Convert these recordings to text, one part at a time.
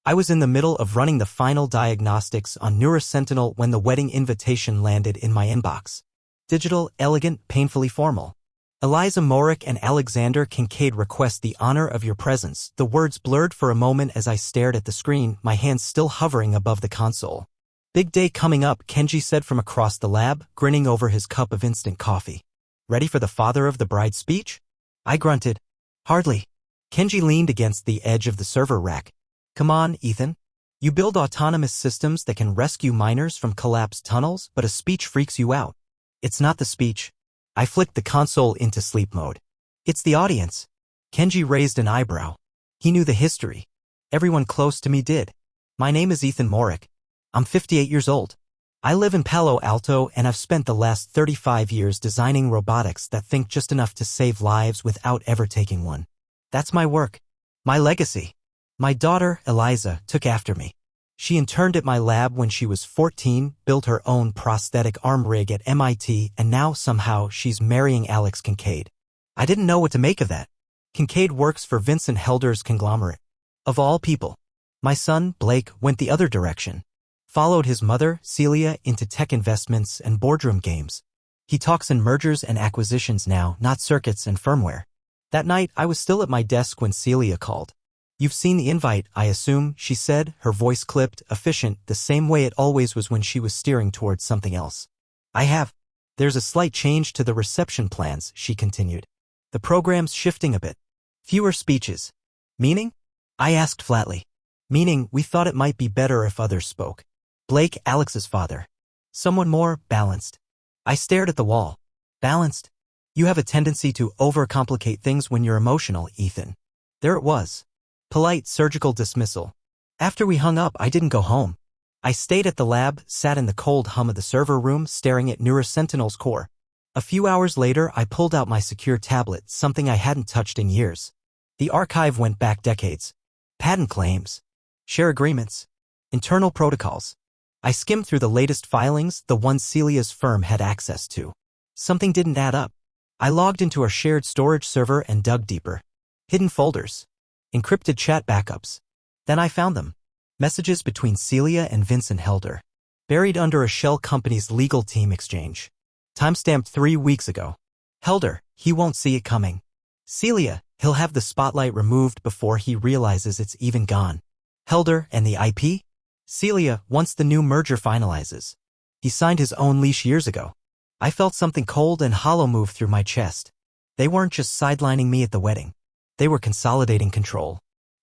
I was in the middle of running the final diagnostics on Neurosentinel when the wedding invitation landed in my inbox. Digital, elegant, painfully formal. Eliza Morick and Alexander Kincaid request the honor of your presence. The words blurred for a moment as I stared at the screen, my hands still hovering above the console. Big day coming up, Kenji said from across the lab, grinning over his cup of instant coffee. Ready for the father of the bride speech? I grunted. Hardly. Kenji leaned against the edge of the server rack. Come on, Ethan. You build autonomous systems that can rescue miners from collapsed tunnels, but a speech freaks you out. It's not the speech. I flicked the console into sleep mode. It's the audience. Kenji raised an eyebrow. He knew the history. Everyone close to me did. My name is Ethan Morick. I'm 58 years old. I live in Palo Alto and I've spent the last 35 years designing robotics that think just enough to save lives without ever taking one. That's my work. My legacy. My daughter, Eliza, took after me. She interned at my lab when she was 14, built her own prosthetic arm rig at MIT, and now somehow she's marrying Alex Kincaid. I didn't know what to make of that. Kincaid works for Vincent Helder's conglomerate. Of all people. My son, Blake, went the other direction. Followed his mother, Celia, into tech investments and boardroom games. He talks in mergers and acquisitions now, not circuits and firmware. That night, I was still at my desk when Celia called. You've seen the invite, I assume, she said, her voice clipped, efficient, the same way it always was when she was steering towards something else. I have. There's a slight change to the reception plans, she continued. The program's shifting a bit. Fewer speeches. Meaning? I asked flatly. Meaning, we thought it might be better if others spoke. Blake, Alex's father. Someone more balanced. I stared at the wall. Balanced? You have a tendency to overcomplicate things when you're emotional, Ethan. There it was. Polite surgical dismissal. After we hung up, I didn't go home. I stayed at the lab, sat in the cold hum of the server room, staring at Neurosentinel's core. A few hours later, I pulled out my secure tablet, something I hadn't touched in years. The archive went back decades. Patent claims. Share agreements. Internal protocols. I skimmed through the latest filings, the ones Celia's firm had access to. Something didn't add up. I logged into our shared storage server and dug deeper. Hidden folders. Encrypted chat backups. Then I found them. Messages between Celia and Vincent Helder. Buried under a shell company's legal team exchange. Timestamped 3 weeks ago. Helder, he won't see it coming. Celia, he'll have the spotlight removed before he realizes it's even gone. Helder and the IP? Celia, once the new merger finalizes. He signed his own leash years ago. I felt something cold and hollow move through my chest. They weren't just sidelining me at the wedding. They were consolidating control.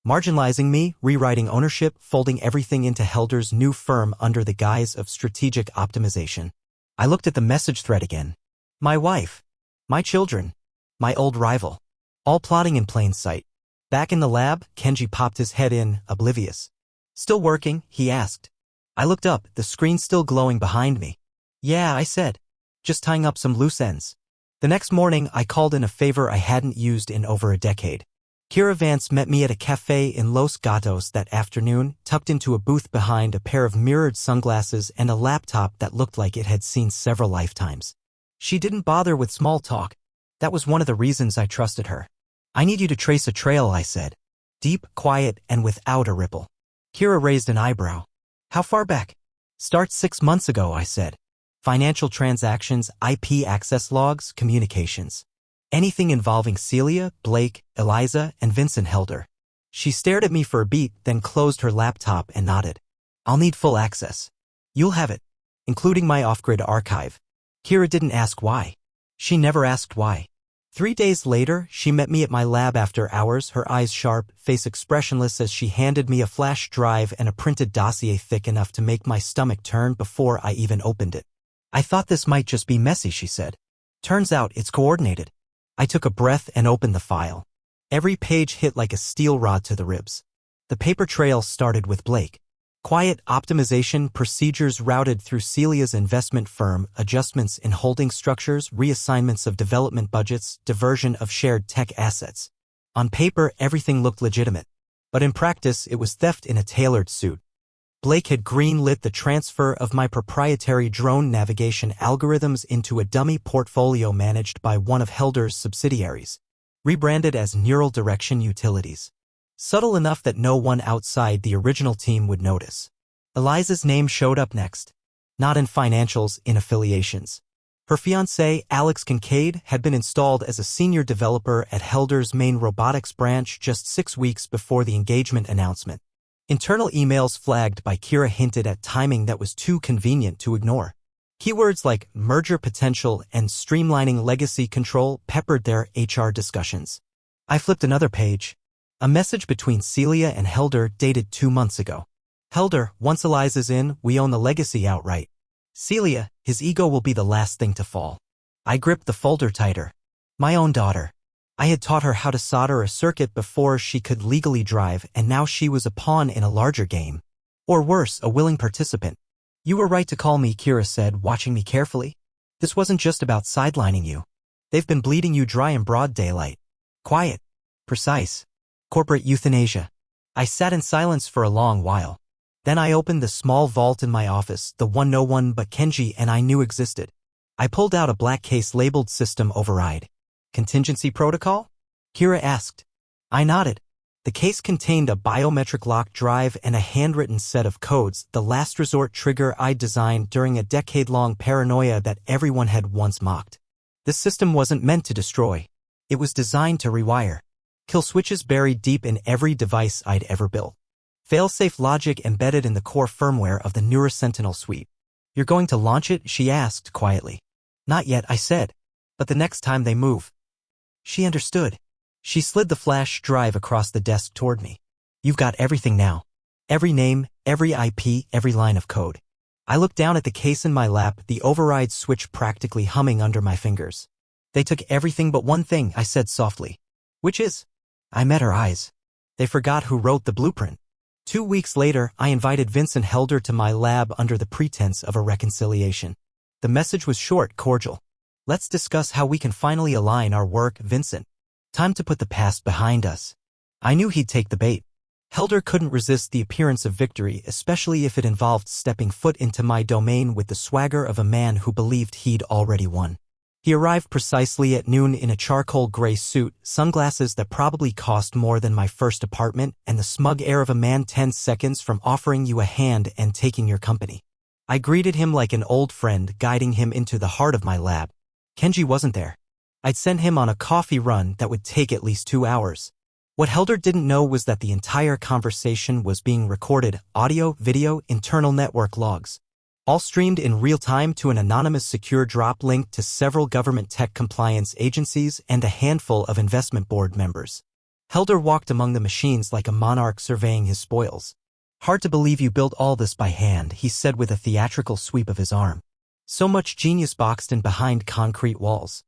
Marginalizing me, rewriting ownership, folding everything into Helder's new firm under the guise of strategic optimization. I looked at the message thread again. My wife. My children. My old rival. All plotting in plain sight. Back in the lab, Kenji popped his head in, oblivious. Still working? He asked. I looked up, the screen still glowing behind me. Yeah, I said. Just tying up some loose ends. The next morning, I called in a favor I hadn't used in over a decade. Kira Vance met me at a cafe in Los Gatos that afternoon, tucked into a booth behind a pair of mirrored sunglasses and a laptop that looked like it had seen several lifetimes. She didn't bother with small talk. That was one of the reasons I trusted her. I need you to trace a trail, I said. Deep, quiet, and without a ripple. Kira raised an eyebrow. How far back? Start 6 months ago, I said. Financial transactions, IP access logs, communications. Anything involving Celia, Blake, Eliza, and Vincent Helder. She stared at me for a beat, then closed her laptop and nodded. I'll need full access. You'll have it, including my off-grid archive. Kira didn't ask why. She never asked why. 3 days later, she met me at my lab after hours, her eyes sharp, face expressionless as she handed me a flash drive and a printed dossier thick enough to make my stomach turn before I even opened it. I thought this might just be messy, she said. Turns out it's coordinated. I took a breath and opened the file. Every page hit like a steel rod to the ribs. The paper trail started with Blake. Quiet optimization procedures routed through Celia's investment firm, adjustments in holding structures, reassignments of development budgets, diversion of shared tech assets. On paper, everything looked legitimate. But in practice, it was theft in a tailored suit. Blake had green-lit the transfer of my proprietary drone navigation algorithms into a dummy portfolio managed by one of Helder's subsidiaries, rebranded as Neural Direction Utilities. subtle enough that no one outside the original team would notice. Eliza's name showed up next. Not in financials, in affiliations. Her fiancé, Alex Kincaid, had been installed as a senior developer at Helder's main robotics branch just 6 weeks before the engagement announcement. Internal emails flagged by Kira hinted at timing that was too convenient to ignore. Keywords like merger potential and streamlining legacy control peppered their HR discussions. I flipped another page. A message between Celia and Helder dated 2 months ago. Helder, once Eliza's in, we own the legacy outright. Celia, his ego will be the last thing to fall. I gripped the folder tighter. My own daughter. I had taught her how to solder a circuit before she could legally drive, and now she was a pawn in a larger game. Or worse, a willing participant. You were right to call me, Kira said, watching me carefully. This wasn't just about sidelining you. They've been bleeding you dry in broad daylight. Quiet. Precise. Corporate euthanasia. I sat in silence for a long while. Then I opened the small vault in my office, the one no one but Kenji and I knew existed. I pulled out a black case labeled System Override. Contingency Protocol? Kira asked. I nodded. The case contained a biometric lock drive and a handwritten set of codes, the last resort trigger I'd designed during a decade-long paranoia that everyone had once mocked. This system wasn't meant to destroy. It was designed to rewire. Kill switches buried deep in every device I'd ever built. Fail-safe logic embedded in the core firmware of the Neurosentinel suite. You're going to launch it? She asked quietly. Not yet, I said. But the next time they move. She understood. She slid the flash drive across the desk toward me. You've got everything now. Every name, every IP, every line of code. I looked down at the case in my lap, the override switch practically humming under my fingers. They took everything but one thing, I said softly. Which is? I met her eyes. They forgot who wrote the blueprint. 2 weeks later, I invited Vincent Helder to my lab under the pretense of a reconciliation. The message was short, cordial. Let's discuss how we can finally align our work, Vincent. Time to put the past behind us. I knew he'd take the bait. Helder couldn't resist the appearance of victory, especially if it involved stepping foot into my domain with the swagger of a man who believed he'd already won. He arrived precisely at noon in a charcoal gray suit, sunglasses that probably cost more than my first apartment, and the smug air of a man 10 seconds from offering you a hand and taking your company. I greeted him like an old friend, guiding him into the heart of my lab. Kenji wasn't there. I'd sent him on a coffee run that would take at least 2 hours. What Helder didn't know was that the entire conversation was being recorded, audio, video, internal network logs. All streamed in real time to an anonymous secure drop link to several government tech compliance agencies and a handful of investment board members. Helder walked among the machines like a monarch surveying his spoils. Hard to believe you built all this by hand, he said with a theatrical sweep of his arm. So much genius boxed in behind concrete walls.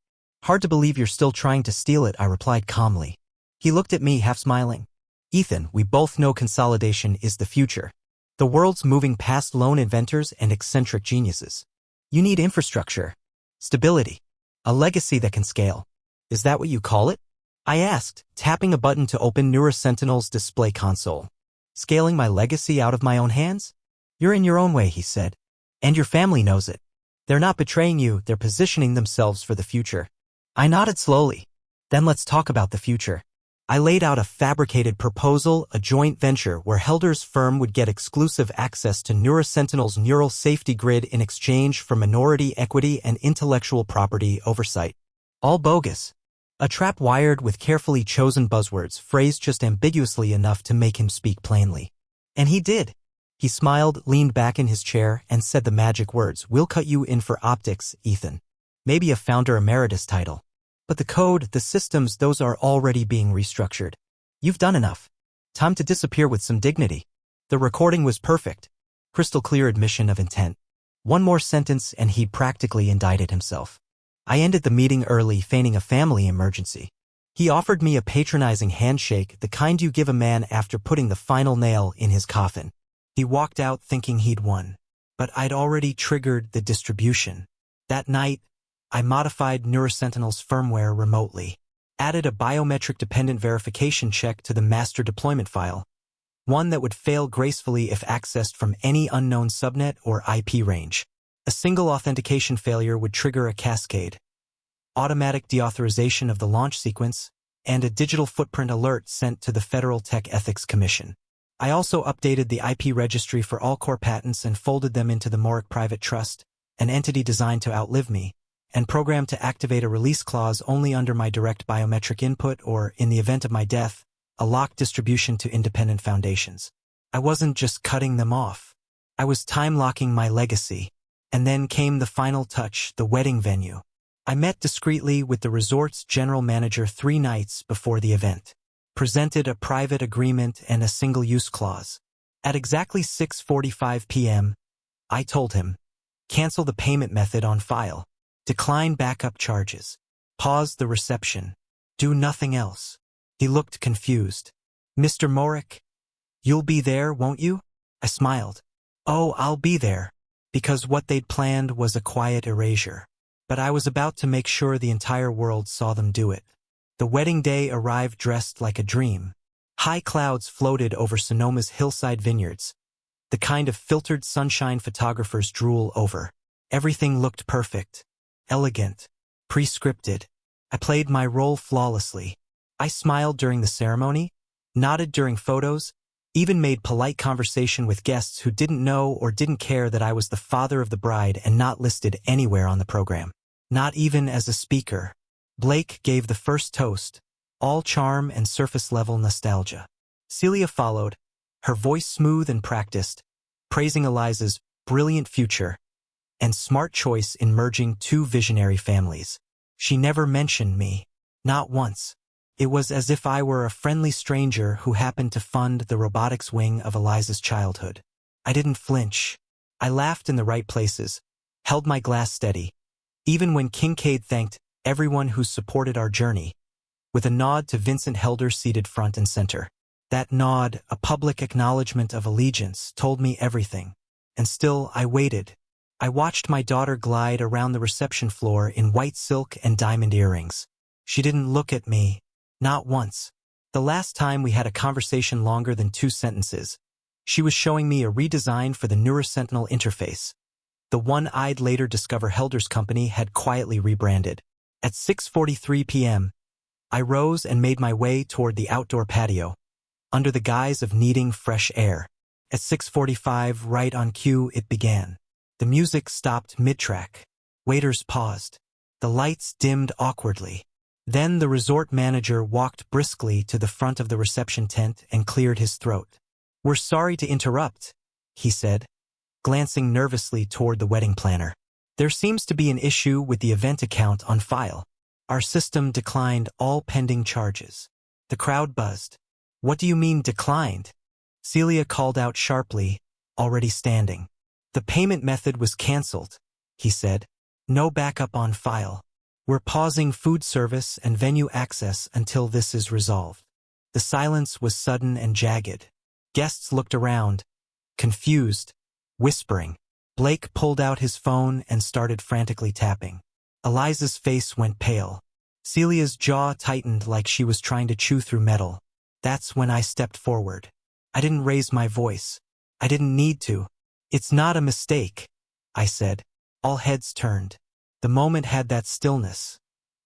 Hard to believe you're still trying to steal it, I replied calmly. He looked at me, half smiling. Ethan, we both know consolidation is the future. The world's moving past lone inventors and eccentric geniuses. You need infrastructure. Stability. A legacy that can scale. Is that what you call it? I asked, tapping a button to open Neurosentinel's display console. Scaling my legacy out of my own hands? You're in your own way, he said. And your family knows it. They're not betraying you, they're positioning themselves for the future. I nodded slowly. Then let's talk about the future. I laid out a fabricated proposal, a joint venture where Helder's firm would get exclusive access to Neurosentinel's neural safety grid in exchange for minority equity and intellectual property oversight. All bogus. A trap wired with carefully chosen buzzwords, phrased just ambiguously enough to make him speak plainly. And he did. He smiled, leaned back in his chair, and said the magic words, "We'll cut you in for optics, Ethan." Maybe a founder emeritus title. But the code, the systems, those are already being restructured. You've done enough. Time to disappear with some dignity. The recording was perfect. Crystal clear admission of intent. One more sentence and he'd practically indicted himself. I ended the meeting early, feigning a family emergency. He offered me a patronizing handshake, the kind you give a man after putting the final nail in his coffin. He walked out thinking he'd won. But I'd already triggered the distribution. That night, I modified Neurosentinel's firmware remotely, added a biometric-dependent verification check to the master deployment file, one that would fail gracefully if accessed from any unknown subnet or IP range. A single authentication failure would trigger a cascade. Automatic deauthorization of the launch sequence, and a digital footprint alert sent to the Federal Tech Ethics Commission. I also updated the IP registry for all core patents and folded them into the Moric Private Trust, an entity designed to outlive me, and programmed to activate a release clause only under my direct biometric input or, in the event of my death, a locked distribution to independent foundations. I wasn't just cutting them off. I was time-locking my legacy. And then came the final touch, the wedding venue. I met discreetly with the resort's general manager 3 nights before the event, presented a private agreement and a single-use clause. At exactly 6:45 p.m., I told him, cancel the payment method on file, decline backup charges, pause the reception, do nothing else. He looked confused. Mr. Moric, you'll be there, won't you? I smiled. Oh, I'll be there. Because what they'd planned was a quiet erasure. But I was about to make sure the entire world saw them do it. The wedding day arrived dressed like a dream. High clouds floated over Sonoma's hillside vineyards, the kind of filtered sunshine photographers drool over. Everything looked perfect, elegant, pre-scripted. I played my role flawlessly. I smiled during the ceremony, nodded during photos, even made polite conversation with guests who didn't know or didn't care that I was the father of the bride and not listed anywhere on the program. Not even as a speaker. Blake gave the first toast, all charm and surface-level nostalgia. Celia followed, her voice smooth and practiced, praising Eliza's brilliant future and smart choice in merging 2 visionary families. She never mentioned me, not once. It was as if I were a friendly stranger who happened to fund the robotics wing of Eliza's childhood. I didn't flinch. I laughed in the right places, held my glass steady, even when Kincaid thanked everyone who supported our journey, with a nod to Vincent Helder seated front and center. That nod, a public acknowledgement of allegiance, told me everything. And still, I waited. I watched my daughter glide around the reception floor in white silk and diamond earrings. She didn't look at me. Not once. The last time we had a conversation longer than 2 sentences, she was showing me a redesign for the NeuroSentinel interface, the one I'd later discover Helder's company had quietly rebranded. At 6:43 p.m., I rose and made my way toward the outdoor patio, under the guise of needing fresh air. At 6:45, right on cue, it began. The music stopped mid-track. Waiters paused. The lights dimmed awkwardly. Then the resort manager walked briskly to the front of the reception tent and cleared his throat. "We're sorry to interrupt," he said, glancing nervously toward the wedding planner. "There seems to be an issue with the event account on file. Our system declined all pending charges." The crowd buzzed. "What do you mean declined?" Celia called out sharply, already standing. "The payment method was canceled," he said. "No backup on file. We're pausing food service and venue access until this is resolved." The silence was sudden and jagged. Guests looked around, confused, whispering. Blake pulled out his phone and started frantically tapping. Eliza's face went pale. Celia's jaw tightened like she was trying to chew through metal. That's when I stepped forward. I didn't raise my voice. I didn't need to. "It's not a mistake," I said. All heads turned. The moment had that stillness,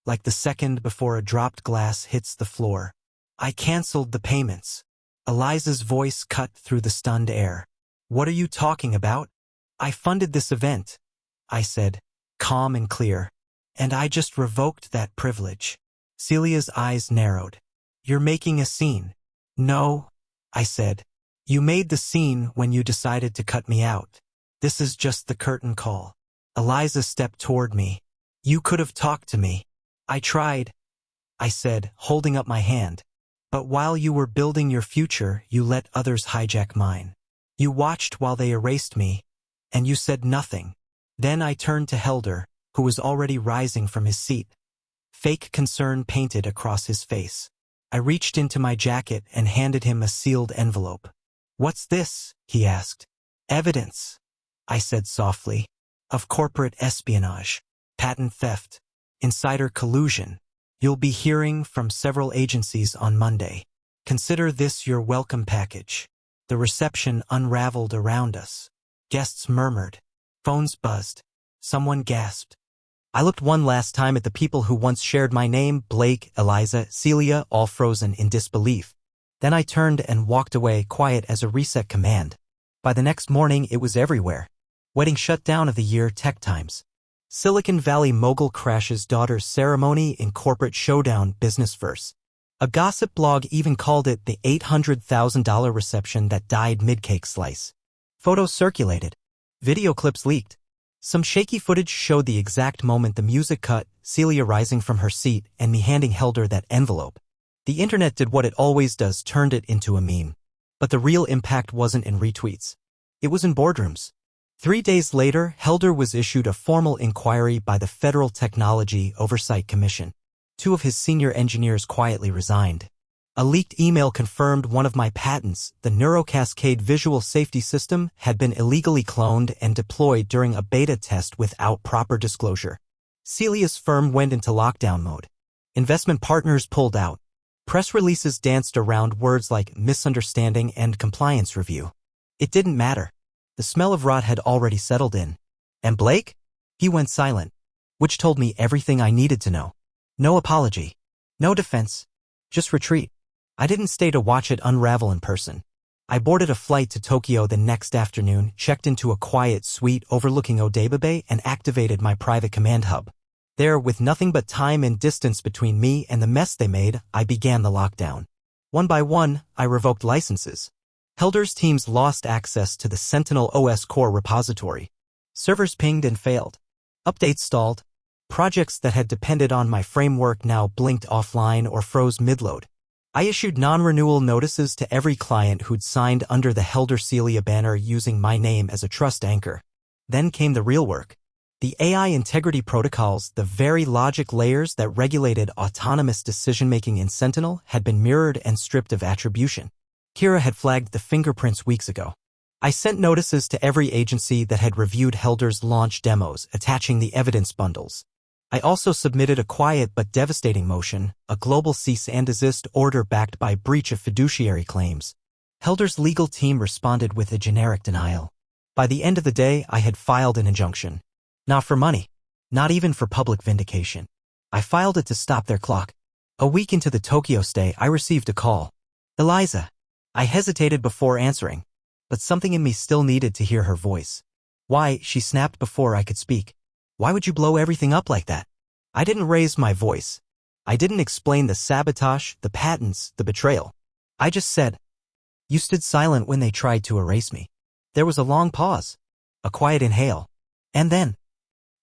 like the second before a dropped glass hits the floor. "I canceled the payments." Eliza's voice cut through the stunned air. "What are you talking about?" "I funded this event," I said, calm and clear. "And I just revoked that privilege." Celia's eyes narrowed. "You're making a scene." "No," I said. "You made the scene when you decided to cut me out. This is just the curtain call." Eliza stepped toward me. "You could have talked to me." "I tried," I said, holding up my hand. "But while you were building your future, you let others hijack mine. You watched while they erased me, and you said nothing." Then I turned to Helder, who was already rising from his seat. Fake concern painted across his face. I reached into my jacket and handed him a sealed envelope. "What's this?" he asked. "Evidence," I said softly, "of corporate espionage, patent theft, insider collusion. You'll be hearing from several agencies on Monday. Consider this your welcome package." The reception unraveled around us. Guests murmured. Phones buzzed. Someone gasped. I looked one last time at the people who once shared my name, Blake, Eliza, Celia, all frozen in disbelief. Then I turned and walked away, quiet as a reset command. By the next morning, it was everywhere. Wedding shutdown of the year, tech times. Silicon Valley mogul crashes daughter's ceremony in corporate showdown, business verse. A gossip blog even called it the $800,000 reception that died mid-cake slice. Photos circulated. Video clips leaked. Some shaky footage showed the exact moment the music cut, Celia rising from her seat and me handing Helder that envelope. The internet did what it always does, turned it into a meme. But the real impact wasn't in retweets. It was in boardrooms. 3 days later, Helder was issued a formal inquiry by the Federal Technology Oversight Commission. 2 of his senior engineers quietly resigned. A leaked email confirmed one of my patents, the Neurocascade visual safety system, had been illegally cloned and deployed during a beta test without proper disclosure. Celia's firm went into lockdown mode. Investment partners pulled out. Press releases danced around words like misunderstanding and compliance review. It didn't matter. The smell of rot had already settled in. And Blake? He went silent, which told me everything I needed to know. No apology. No defense. Just retreat. I didn't stay to watch it unravel in person. I boarded a flight to Tokyo the next afternoon, checked into a quiet suite overlooking Odaiba Bay, and activated my private command hub. There, with nothing but time and distance between me and the mess they made, I began the lockdown. One by one, I revoked licenses. Helder's teams lost access to the Sentinel OS core repository. Servers pinged and failed. Updates stalled. Projects that had depended on my framework now blinked offline or froze midload. I issued non-renewal notices to every client who'd signed under the Helder Celia banner using my name as a trust anchor. Then came the real work. The AI integrity protocols, the very logic layers that regulated autonomous decision-making in Sentinel, had been mirrored and stripped of attribution. Kira had flagged the fingerprints weeks ago. I sent notices to every agency that had reviewed Helder's launch demos, attaching the evidence bundles. I also submitted a quiet but devastating motion, a global cease and desist order backed by breach of fiduciary claims. Helder's legal team responded with a generic denial. By the end of the day, I had filed an injunction. Not for money. Not even for public vindication. I filed it to stop their clock. A week into the Tokyo stay, I received a call. Eliza. I hesitated before answering, but something in me still needed to hear her voice. Why, she snapped before I could speak. Why would you blow everything up like that? I didn't raise my voice. I didn't explain the sabotage, the patents, the betrayal. I just said, you stood silent when they tried to erase me. There was a long pause, a quiet inhale, and then,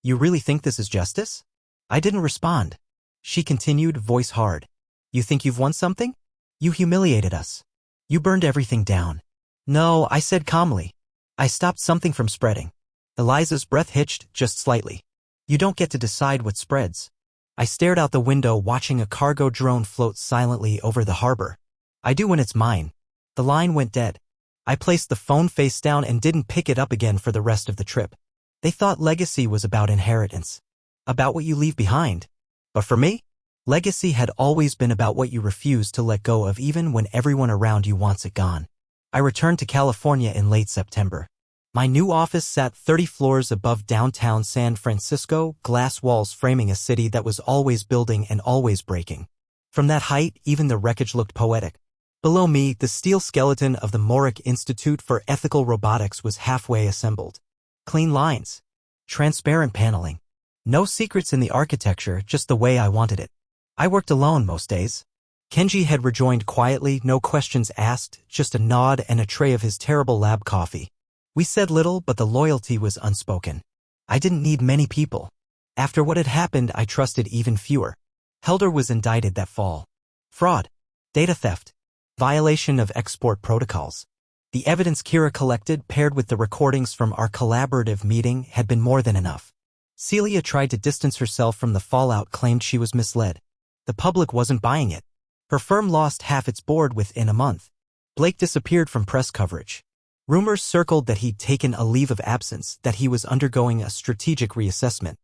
you really think this is justice? I didn't respond. She continued, voice hard. You think you've won something? You humiliated us. You burned everything down. No, I said calmly. I stopped something from spreading. Eliza's breath hitched just slightly. You don't get to decide what spreads. I stared out the window, watching a cargo drone float silently over the harbor. I do when it's mine. The line went dead. I placed the phone face down and didn't pick it up again for the rest of the trip. They thought legacy was about inheritance, about what you leave behind. But for me, legacy had always been about what you refuse to let go of even when everyone around you wants it gone. I returned to California in late September. My new office sat 30 floors above downtown San Francisco, glass walls framing a city that was always building and always breaking. From that height, even the wreckage looked poetic. Below me, the steel skeleton of the Morick Institute for Ethical Robotics was halfway assembled. Clean lines. Transparent paneling. No secrets in the architecture, just the way I wanted it. I worked alone most days. Kenji had rejoined quietly, no questions asked, just a nod and a tray of his terrible lab coffee. We said little, but the loyalty was unspoken. I didn't need many people. After what had happened, I trusted even fewer. Helder was indicted that fall. Fraud. Data theft. Violation of export protocols. The evidence Kira collected, paired with the recordings from our collaborative meeting, had been more than enough. Celia tried to distance herself from the fallout, claimed she was misled. The public wasn't buying it. Her firm lost half its board within a month. Blake disappeared from press coverage. Rumors circled that he'd taken a leave of absence, that he was undergoing a strategic reassessment.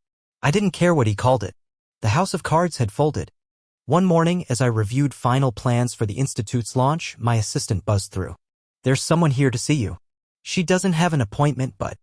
I didn't care what he called it. The house of cards had folded. One morning, as I reviewed final plans for the Institute's launch, my assistant buzzed through. There's someone here to see you. She doesn't have an appointment, but...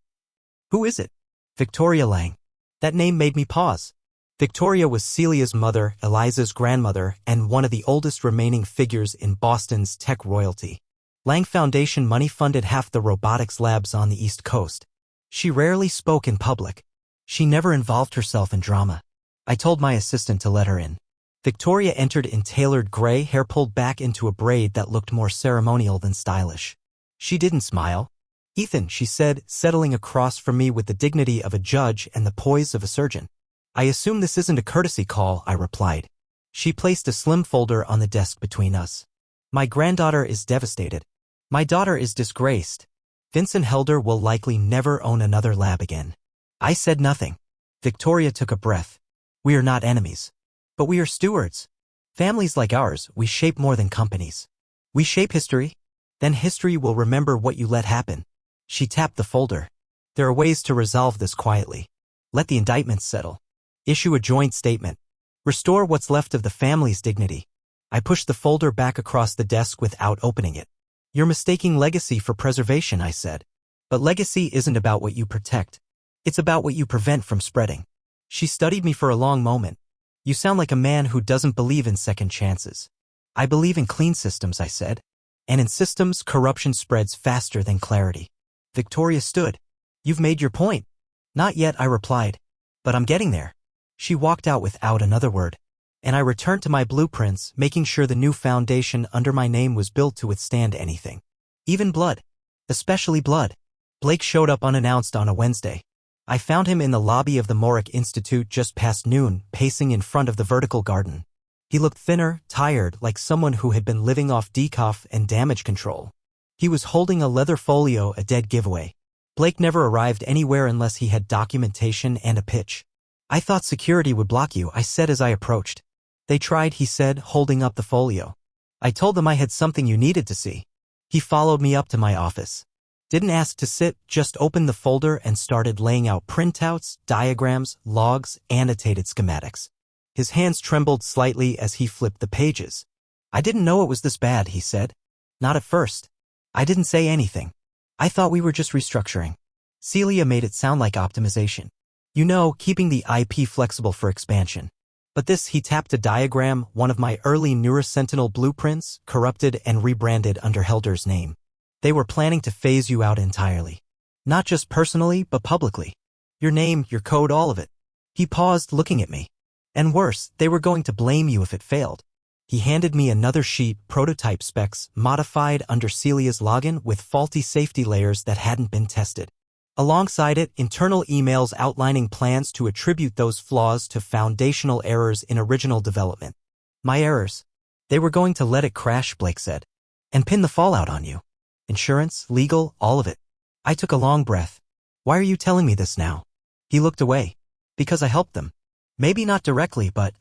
Who is it? Victoria Lang. That name made me pause. Victoria was Celia's mother, Eliza's grandmother, and one of the oldest remaining figures in Boston's tech royalty. Lang Foundation money funded half the robotics labs on the East Coast. She rarely spoke in public. She never involved herself in drama. I told my assistant to let her in. Victoria entered in tailored gray hair pulled back into a braid that looked more ceremonial than stylish. She didn't smile. "Ethan," she said, settling across from me with the dignity of a judge and the poise of a surgeon. "I assume this isn't a courtesy call," I replied. She placed a slim folder on the desk between us. "My granddaughter is devastated. My daughter is disgraced. Vincent Helder will likely never own another lab again." I said nothing. Victoria took a breath. "We are not enemies. But we are stewards. Families like ours, we shape more than companies. We shape history. Then history will remember what you let happen." She tapped the folder. "There are ways to resolve this quietly. Let the indictments settle. Issue a joint statement. Restore what's left of the family's dignity." I pushed the folder back across the desk without opening it. "You're mistaking legacy for preservation," I said. "But legacy isn't about what you protect. It's about what you prevent from spreading." She studied me for a long moment. "You sound like a man who doesn't believe in second chances." "I believe in clean systems," I said. "And in systems, corruption spreads faster than clarity." Victoria stood. "You've made your point." "Not yet," I replied. "But I'm getting there." She walked out without another word. And I returned to my blueprints, making sure the new foundation under my name was built to withstand anything. Even blood. Especially blood. Blake showed up unannounced on a Wednesday. I found him in the lobby of the Morick Institute just past noon, pacing in front of the vertical garden. He looked thinner, tired, like someone who had been living off decaf and damage control. He was holding a leather folio, a dead giveaway. Blake never arrived anywhere unless he had documentation and a pitch. "I thought security would block you," I said as I approached. "They tried," he said, holding up the folio. "I told them I had something you needed to see." He followed me up to my office. Didn't ask to sit, just opened the folder and started laying out printouts, diagrams, logs, annotated schematics. His hands trembled slightly as he flipped the pages. "I didn't know it was this bad," he said. "Not at first." I didn't say anything. "I thought we were just restructuring." Celia made it sound like optimization. "You know, keeping the IP flexible for expansion." But this, he tapped a diagram, one of my early Neurosentinel blueprints, corrupted and rebranded under Helder's name. "They were planning to phase you out entirely. Not just personally, but publicly. Your name, your code, all of it." He paused, looking at me. "And worse, they were going to blame you if it failed." He handed me another sheet, prototype specs, modified under Celia's login with faulty safety layers that hadn't been tested. Alongside it, internal emails outlining plans to attribute those flaws to foundational errors in original development. "My errors. They were going to let it crash," Blake said. "And pin the fallout on you. Insurance, legal, all of it." I took a long breath. "Why are you telling me this now?" He looked away. "Because I helped them. Maybe not directly, but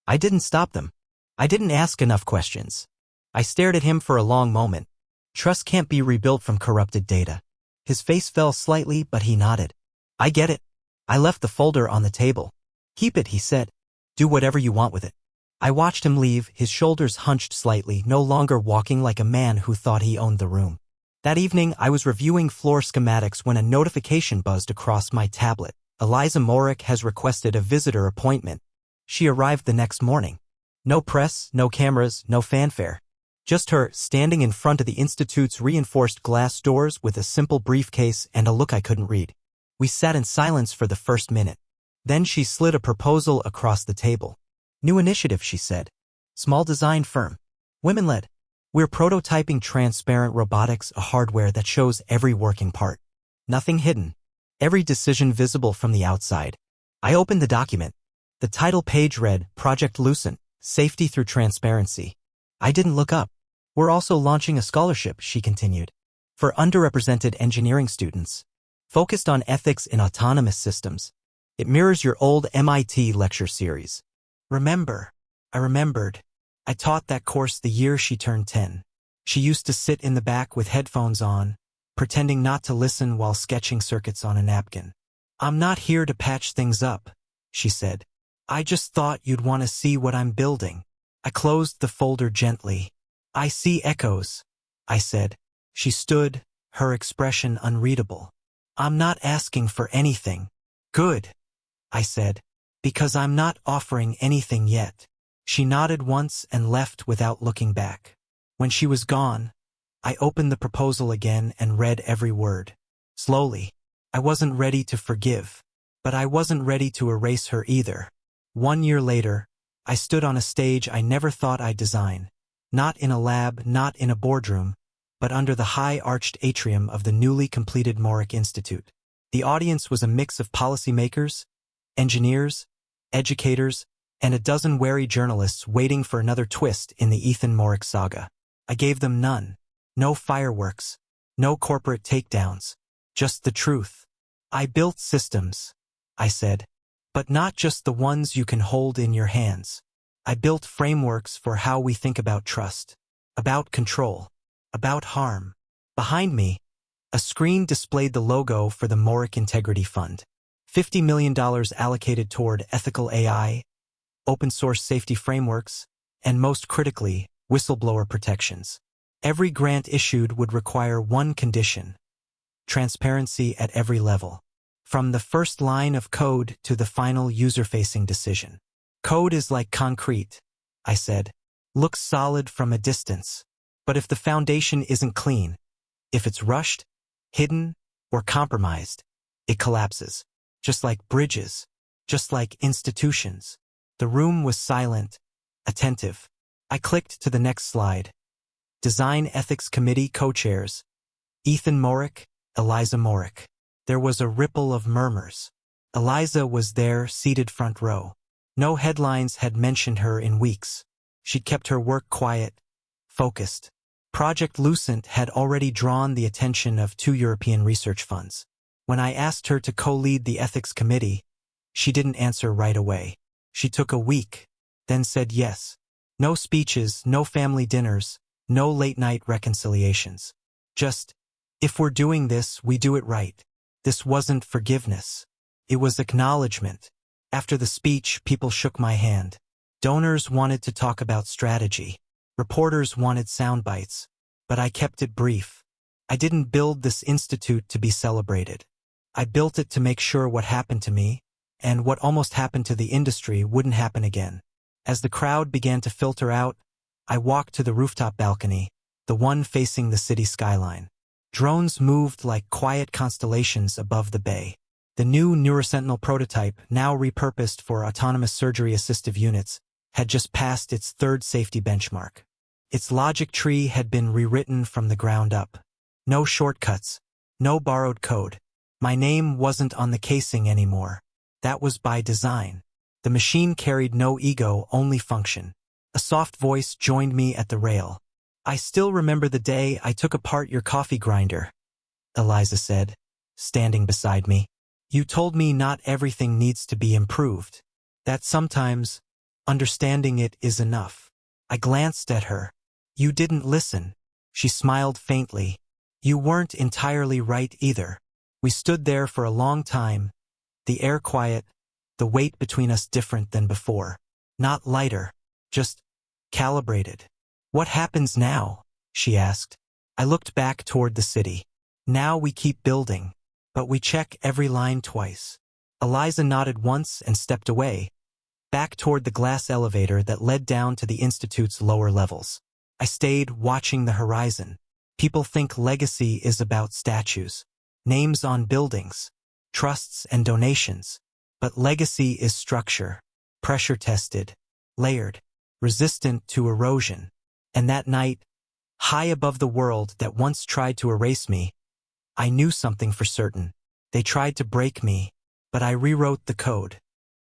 I didn't stop them. I didn't ask enough questions." I stared at him for a long moment. Trust can't be rebuilt from corrupted data. His face fell slightly, but he nodded. "I get it." I left the folder on the table. "Keep it," he said. "Do whatever you want with it." I watched him leave, his shoulders hunched slightly, no longer walking like a man who thought he owned the room. That evening, I was reviewing floor schematics when a notification buzzed across my tablet. "Eliza Morick has requested a visitor appointment." She arrived the next morning. No press, no cameras, no fanfare. Just her, standing in front of the Institute's reinforced glass doors with a simple briefcase and a look I couldn't read. We sat in silence for the first minute. Then she slid a proposal across the table. "New initiative," she said. "Small design firm. Women-led. We're prototyping transparent robotics, a hardware that shows every working part. Nothing hidden. Every decision visible from the outside." I opened the document. The title page read, "Project Lucent, Safety Through Transparency." I didn't look up. "We're also launching a scholarship," she continued, "for underrepresented engineering students, focused on ethics in autonomous systems. It mirrors your old MIT lecture series." Remember. I remembered. I taught that course the year she turned 10. She used to sit in the back with headphones on, pretending not to listen while sketching circuits on a napkin. "I'm not here to patch things up," she said. "I just thought you'd want to see what I'm building." I closed the folder gently. "I see echoes," I said. She stood, her expression unreadable. "I'm not asking for anything." "Good," I said. Because I'm not offering anything yet. She nodded once and left without looking back. When she was gone, I opened the proposal again and read every word. Slowly. I wasn't ready to forgive, but I wasn't ready to erase her either. 1 year later, I stood on a stage I never thought I'd design. Not in a lab, not in a boardroom, but under the high-arched atrium of the newly completed Morick Institute. The audience was a mix of policymakers, engineers, educators, and a dozen wary journalists waiting for another twist in the Ethan Morick saga. I gave them none. No fireworks. No corporate takedowns. Just the truth. I built systems, I said, but not just the ones you can hold in your hands. I built frameworks for how we think about trust, about control, about harm. Behind me, a screen displayed the logo for the Morick Integrity Fund. $50 million allocated toward ethical AI, open-source safety frameworks, and most critically, whistleblower protections. Every grant issued would require one condition: transparency at every level, from the first line of code to the final user-facing decision. Code is like concrete, I said. Looks solid from a distance. But if the foundation isn't clean, if it's rushed, hidden, or compromised, it collapses. Just like bridges, just like institutions. The room was silent, attentive. I clicked to the next slide. Design Ethics Committee co-chairs, Ethan Morick, Eliza Morick. There was a ripple of murmurs. Eliza was there, seated front row. No headlines had mentioned her in weeks. She'd kept her work quiet, focused. Project Lucent had already drawn the attention of 2 European research funds. When I asked her to co-lead the ethics committee, she didn't answer right away. She took a week, then said yes. No speeches, no family dinners, no late-night reconciliations. Just, if we're doing this, we do it right. This wasn't forgiveness. It was acknowledgement. After the speech, people shook my hand. Donors wanted to talk about strategy. Reporters wanted sound bites. But I kept it brief. I didn't build this institute to be celebrated. I built it to make sure what happened to me, and what almost happened to the industry, wouldn't happen again. As the crowd began to filter out, I walked to the rooftop balcony, the one facing the city skyline. Drones moved like quiet constellations above the bay. The new Neurosentinel prototype, now repurposed for autonomous surgery-assistive units, had just passed its 3rd safety benchmark. Its logic tree had been rewritten from the ground up. No shortcuts, no borrowed code. My name wasn't on the casing anymore. That was by design. The machine carried no ego, only function. A soft voice joined me at the rail. I still remember the day I took apart your coffee grinder, Eliza said, standing beside me. You told me not everything needs to be improved. That sometimes, understanding it is enough. I glanced at her. You didn't listen. She smiled faintly. You weren't entirely right either. We stood there for a long time, the air quiet, the weight between us different than before. Not lighter, just calibrated. What happens now? She asked. I looked back toward the city. Now we keep building, but we check every line twice. Eliza nodded once and stepped away, back toward the glass elevator that led down to the Institute's lower levels. I stayed watching the horizon. People think legacy is about statues, names on buildings, trusts and donations. But legacy is structure, pressure-tested, layered, resistant to erosion. And that night, high above the world that once tried to erase me, I knew something for certain. They tried to break me, but I rewrote the code.